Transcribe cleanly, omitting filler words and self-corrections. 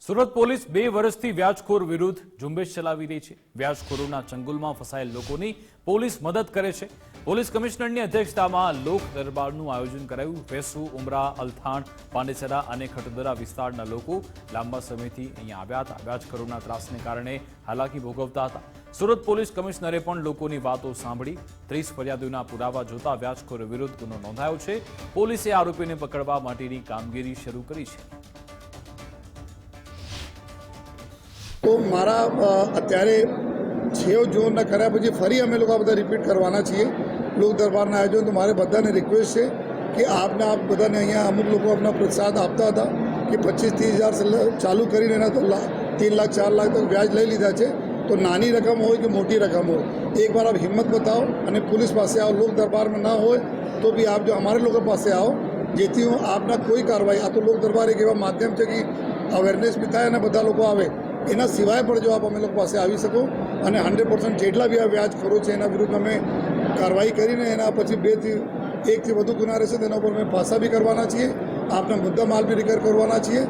Surat police 2 વર્ષથી વ્યાજખોર વિરુદ્ધ ઝુંબેશ ચલાવી રહી છે। વ્યાજખોરોના ચંગુલમાં ફસાયેલ લોકોની પોલીસ મદદ કરે છે। પોલીસ કમિશનરની અધ્યક્ષતામાં લોક દરબારનું આયોજન કરાયું। વેસુ, ઉમરા, અલથાણ, પાંડેસરા અને ખટોદરા વિસ્તારના લોકો લાંબા સમયથી અહીંયા આવ્યા હતા। વ્યાજખોરોના ત્રાસને કારણે હાલાકી ભોગવતા હતા। સુરત પોલીસ કમિશનરે પણ લોકોની વાતો સાંભળી 30 ફરિયાદોના પુરાવા જોતા વ્યાજખોરો વિરુદ્ધ ગુનો નોંધાયો છે। પોલીસે આરોપીને પકડવા માટેની કામગીરી શરૂ કરી છે। तो मारा अत्यारे 6 जून कर्या पछी फरी अमे लोग बधा रिपीट करवाना छीए। लोक दरबारना आयोजन तो मारे बधाने रिक्वेस्ट है कि आपने आप बधाने अहींया अमुक लोग अपना प्रोत्साहन आपता था कि 25-30 हज़ार से चालू करीने एना तो 3 लाख 4 लाख तक व्याज लई लीधा है। तो नानी रकम हो कि मोटी रकम हो, एक बार आप हिम्मत बताओ और पुलिस पास आओ। लोक दरबार में ना हो तो भी आप जो हमारे लोगों पास आओ, जेथी हूँ आपना कोई कार्रवाई आ तो लोक दरबार एक एवा माध्यम है कि अवेरनेस भी थाय अने बधा लोग आवे। एना सिवाय पर जो आप अमे लोग पास आवी सको अने 100% जेटला भी आ व्याजखोरो छे एना विरुद्ध अमे कार्रवाई करीने एना पछी 2 થી 1 થી વધુ गुना रहेशे तेना पर अमे पासा भी करवाना छीए। आपना मुद्दा माल भी रिकवर करवाना छीए।